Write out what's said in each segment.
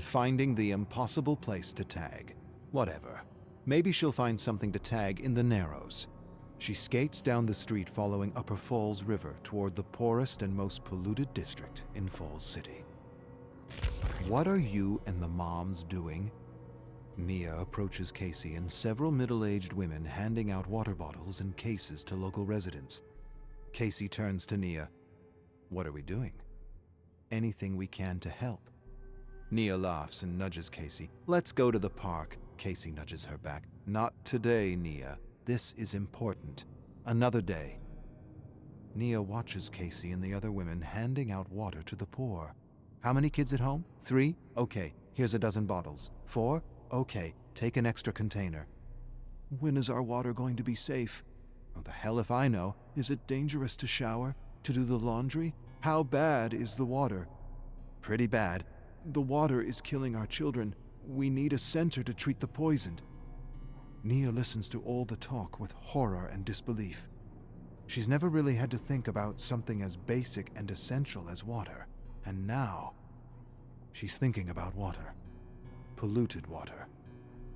finding the impossible place to tag. Whatever. Maybe she'll find something to tag in the Narrows. She skates down the street following Upper Falls River toward the poorest and most polluted district in Falls City. What are you and the moms doing? Nia approaches Casey and several middle-aged women handing out water bottles and cases to local residents. Casey turns to Nia. What are we doing? Anything we can to help. Nia laughs and nudges Casey. Let's go to the park. Casey nudges her back. Not today, Nia. This is important. Another day. Nia watches Casey and the other women handing out water to the poor. How many kids at home? 3? Okay, here's a dozen bottles. 4? Okay, take an extra container. When is our water going to be safe? Oh, the hell if I know. Is it dangerous to shower? To do the laundry? How bad is the water? Pretty bad. The water is killing our children. We need a center to treat the poisoned. Nia listens to all the talk with horror and disbelief. She's never really had to think about something as basic and essential as water. And now, she's thinking about water. Polluted water.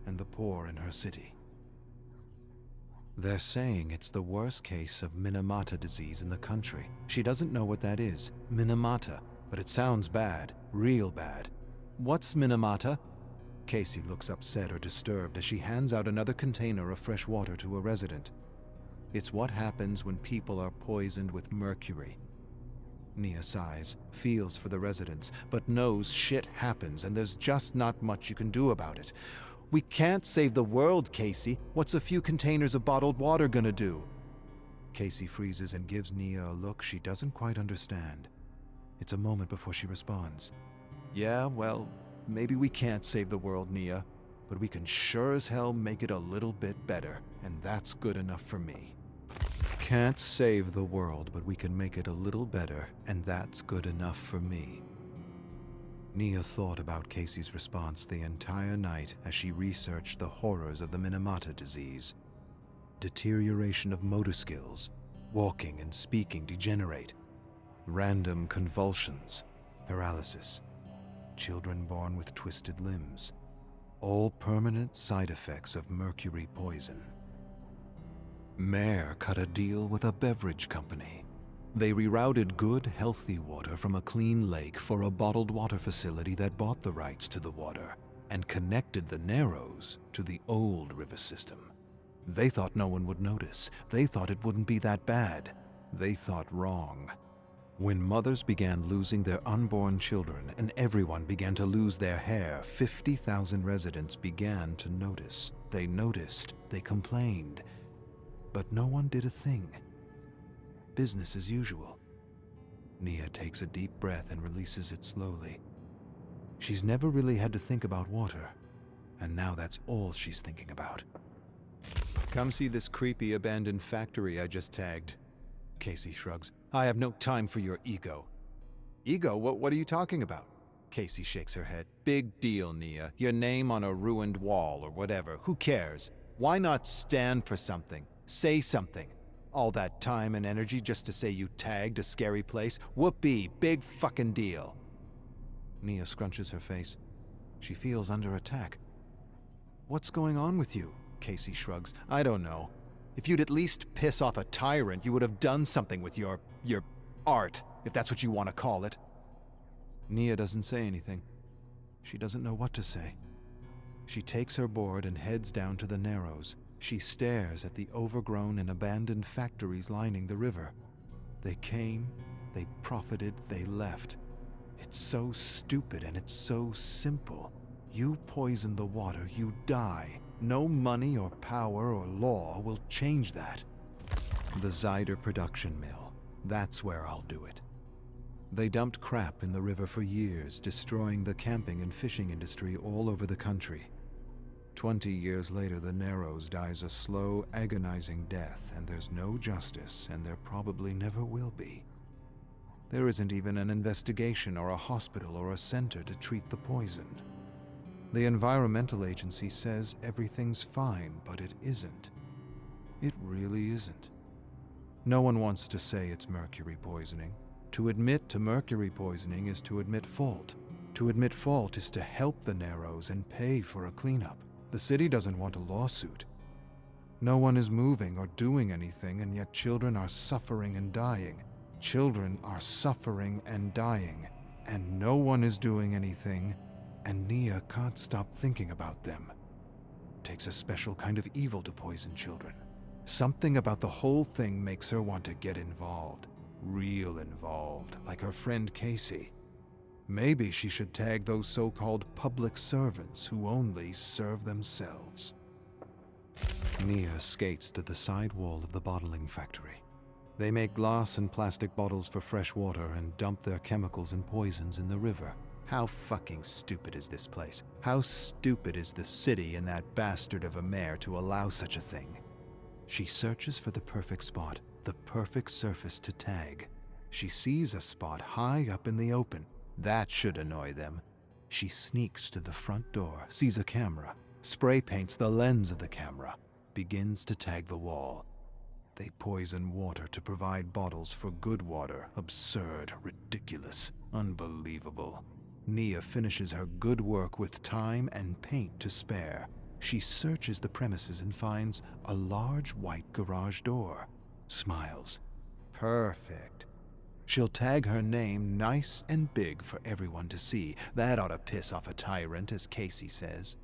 And the poor in her city. They're saying it's the worst case of Minamata disease in the country. She doesn't know what that is. Minamata. But it sounds bad. Real bad. What's Minamata? Casey looks upset or disturbed as she hands out another container of fresh water to a resident. It's what happens when people are poisoned with mercury. Nia sighs, feels for the residents, but knows shit happens and there's just not much you can do about it. We can't save the world, Casey. What's a few containers of bottled water gonna do? Casey freezes and gives Nia a look she doesn't quite understand. It's a moment before she responds. Yeah, well, maybe we can't save the world, Nia, but we can sure as hell make it a little bit better, and that's good enough for me. Can't save the world, but we can make it a little better, and that's good enough for me. Nia thought about Casey's response the entire night as she researched the horrors of the Minamata disease. Deterioration of motor skills, walking and speaking degenerate, random convulsions, paralysis, children born with twisted limbs, all permanent side effects of mercury poison. Mayor cut a deal with a beverage company. They rerouted good, healthy water from a clean lake for a bottled water facility that bought the rights to the water and connected the Narrows to the old river system. They thought no one would notice. They thought it wouldn't be that bad. They thought wrong. When mothers began losing their unborn children and everyone began to lose their hair, 50,000 residents began to notice. They noticed. They complained. But no one did a thing. Business as usual. Nia takes a deep breath and releases it slowly. She's never really had to think about water, and now that's all she's thinking about. Come see this creepy abandoned factory I just tagged. Casey shrugs. I have no time for your ego. Ego? What are you talking about? Casey shakes her head. Big deal, Nia. Your name on a ruined wall or whatever. Who cares? Why not stand for something? Say something. All that time and energy just to say you tagged a scary place? Whoopee, big fucking deal. Nia scrunches her face. She feels under attack. What's going on with you? Casey shrugs. I don't know. If you'd at least piss off a tyrant, you would have done something with your art, if that's what you want to call it. Nia doesn't say anything. She doesn't know what to say. She takes her board and heads down to the Narrows. She stares at the overgrown and abandoned factories lining the river. They came, they profited, they left. It's so stupid and it's so simple. You poison the water, you die. No money or power or law will change that. The Zyder production mill. That's where I'll do it. They dumped crap in the river for years, destroying the camping and fishing industry all over the country. 20 years later, the Narrows dies a slow, agonizing death, and there's no justice, and there probably never will be. There isn't even an investigation or a hospital or a center to treat the poisoned. The environmental agency says everything's fine, but it isn't. It really isn't. No one wants to say it's mercury poisoning. To admit to mercury poisoning is to admit fault. To admit fault is to help the Narrows and pay for a cleanup. The city doesn't want a lawsuit. No one is moving or doing anything, and yet children are suffering and dying. Children are suffering and dying, and no one is doing anything, and Nia can't stop thinking about them. Takes a special kind of evil to poison children. Something about the whole thing makes her want to get involved. Real involved, like her friend Casey. Maybe she should tag those so-called public servants who only serve themselves. Nia skates to the side wall of the bottling factory. They make glass and plastic bottles for fresh water and dump their chemicals and poisons in the river. How fucking stupid is this place? How stupid is the city and that bastard of a mayor to allow such a thing? She searches for the perfect spot, the perfect surface to tag. She sees a spot high up in the open. That should annoy them. She sneaks to the front door, sees a camera, spray paints the lens of the camera, begins to tag the wall. They poison water to provide bottles for good water. Absurd, ridiculous, unbelievable. Nia finishes her good work with time and paint to spare. She searches the premises and finds a large white garage door. Smiles. Perfect. She'll tag her name nice and big for everyone to see. That ought to piss off a tyrant, as Casey says.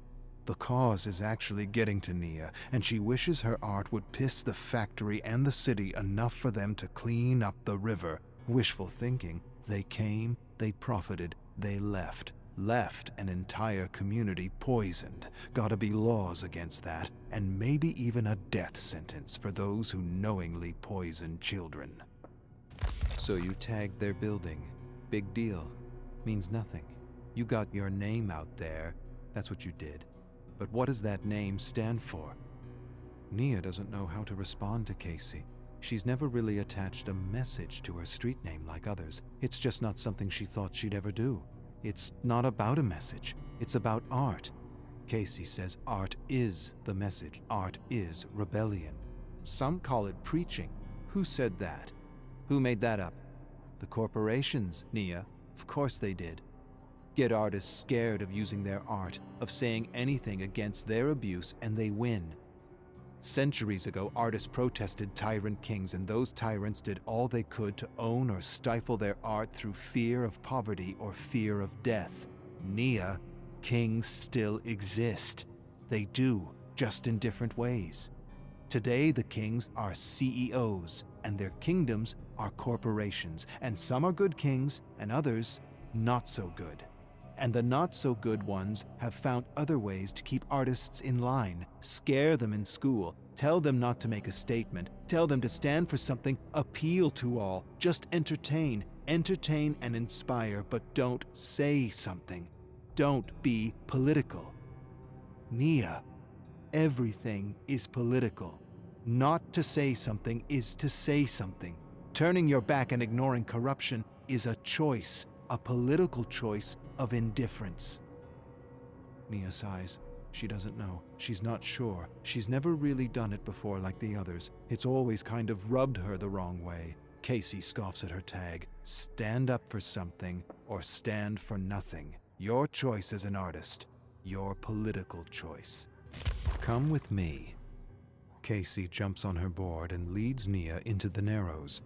The cause is actually getting to Nia, and she wishes her art would piss the factory and the city enough for them to clean up the river. Wishful thinking. They came, they profited, they left. Left an entire community poisoned. Gotta be laws against that, and maybe even a death sentence for those who knowingly poison children. So you tagged their building. Big deal. Means nothing. You got your name out there. That's what you did. But what does that name stand for? Nia doesn't know how to respond to Casey. She's never really attached a message to her street name like others. It's just not something she thought she'd ever do. It's not about a message. It's about art. Casey says art is the message. Art is rebellion. Some call it preaching. Who said that? Who made that up? The corporations, Nia. Of course they did. Get artists scared of using their art, of saying anything against their abuse, and they win. Centuries ago, artists protested tyrant kings, and those tyrants did all they could to own or stifle their art through fear of poverty or fear of death. Nia, kings still exist. They do, just in different ways. Today, the kings are CEOs, and their kingdoms are corporations, and some are good kings, and others not so good. And the not-so-good ones have found other ways to keep artists in line, scare them in school, tell them not to make a statement, tell them to stand for something, appeal to all, just entertain and inspire, but don't say something. Don't be political. Nia, everything is political. Not to say something is to say something. Turning your back and ignoring corruption is a choice, a political choice of indifference. Nia sighs. She doesn't know. She's not sure. She's never really done it before like the others. It's always kind of rubbed her the wrong way. Casey scoffs at her tag. Stand up for something or stand for nothing. Your choice as an artist. Your political choice. Come with me. Casey jumps on her board and leads Nia into the Narrows.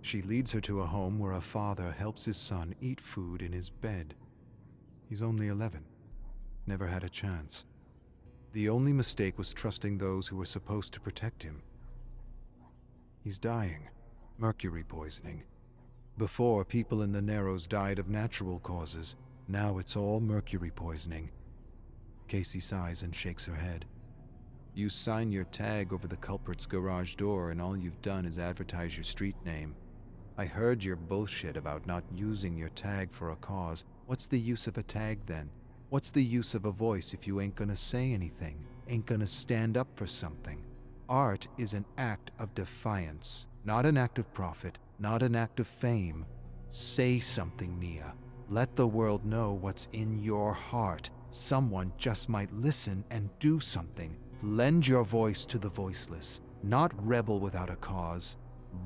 She leads her to a home where a father helps his son eat food in his bed. He's only 11. Never had a chance. The only mistake was trusting those who were supposed to protect him. He's dying. Mercury poisoning. Before, people in the Narrows died of natural causes. Now it's all mercury poisoning. Casey sighs and shakes her head. You sign your tag over the culprit's garage door, and all you've done is advertise your street name. I heard your bullshit about not using your tag for a cause. What's the use of a tag then? What's the use of a voice if you ain't gonna say anything? Ain't gonna stand up for something? Art is an act of defiance, not an act of profit, not an act of fame. Say something, Nia. Let the world know what's in your heart. Someone just might listen and do something. Lend your voice to the voiceless, not rebel without a cause.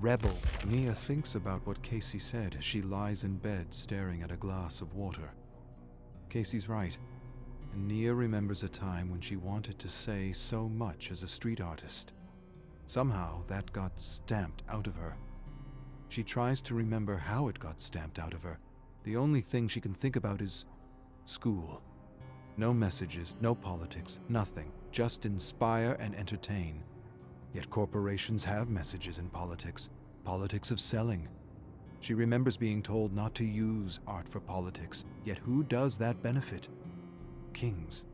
Rebel. Nia thinks about what Casey said as she lies in bed staring at a glass of water. Casey's right. And Nia remembers a time when she wanted to say so much as a street artist. Somehow that got stamped out of her. She tries to remember how it got stamped out of her. The only thing she can think about is school. No messages, no politics, nothing. Just inspire and entertain. Yet corporations have messages in politics. Politics of selling. She remembers being told not to use art for politics. Yet who does that benefit? Kings.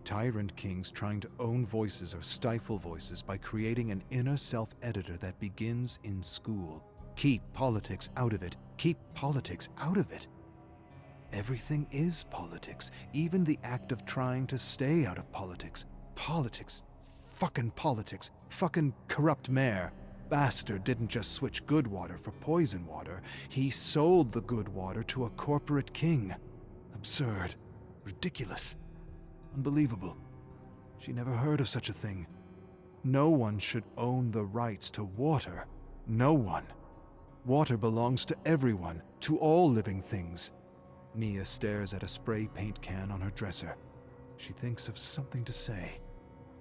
Tyrant kings trying to own voices or stifle voices by creating an inner self-editor that begins in school. Keep politics out of it. Keep politics out of it. Everything is politics, even the act of trying to stay out of politics. Politics. Fucking corrupt mayor. Bastard didn't just switch good water for poison water. He sold the good water to a corporate king. Absurd. Ridiculous. Unbelievable. She never heard of such a thing. No one should own the rights to water. No one. Water belongs to everyone, to all living things. Nia stares at a spray paint can on her dresser. She thinks of something to say.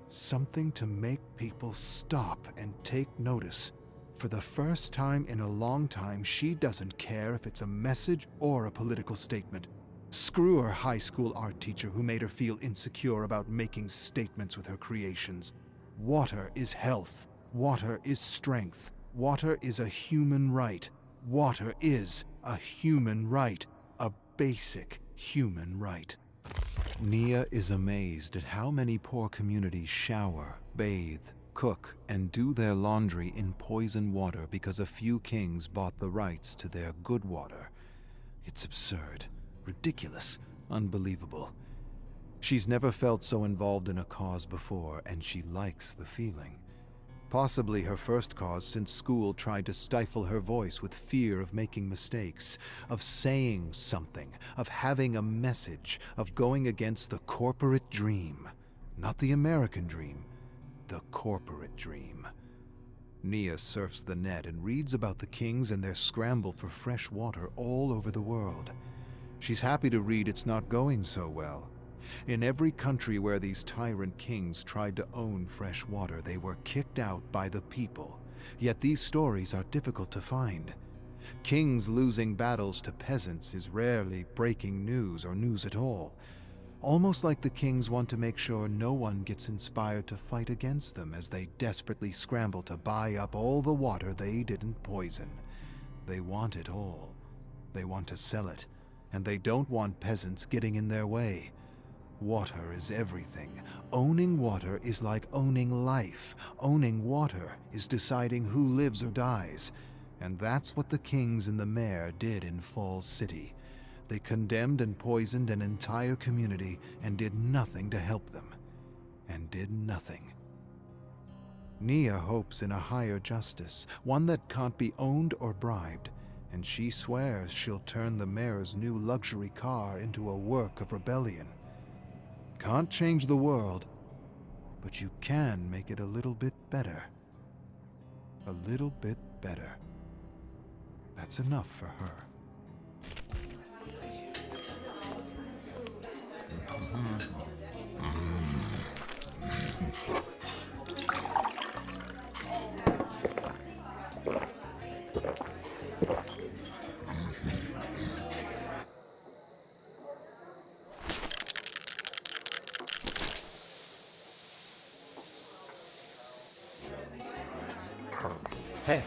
Something to make people stop and take notice. For the first time in a long time, she doesn't care if it's a message or a political statement. Screw her high school art teacher who made her feel insecure about making statements with her creations. Water is health. Water is strength. Water is a human right. Water is a human right. A basic human right. Nia is amazed at how many poor communities shower, bathe, cook, and do their laundry in poison water because a few kings bought the rights to their good water. It's absurd, ridiculous, unbelievable. She's never felt so involved in a cause before, and she likes the feeling. Possibly her first cause since school tried to stifle her voice with fear of making mistakes, of saying something, of having a message, of going against the corporate dream. Not the American dream, the corporate dream. Nia surfs the net and reads about the kings and their scramble for fresh water all over the world. She's happy to read it's not going so well. In every country where these tyrant kings tried to own fresh water, they were kicked out by the people. Yet these stories are difficult to find. Kings losing battles to peasants is rarely breaking news or news at all. Almost like the kings want to make sure no one gets inspired to fight against them as they desperately scramble to buy up all the water they didn't poison. They want it all. They want to sell it, and they don't want peasants getting in their way. Water is everything. Owning water is like owning life. Owning water is deciding who lives or dies. And that's what the kings and the mayor did in Falls City. They condemned and poisoned an entire community and did nothing to help them. And did nothing. Nia hopes in a higher justice, one that can't be owned or bribed, and she swears she'll turn the mayor's new luxury car into a work of rebellion. Can't change the world, but you can make it a little bit better. A little bit better. That's enough for her. Hey,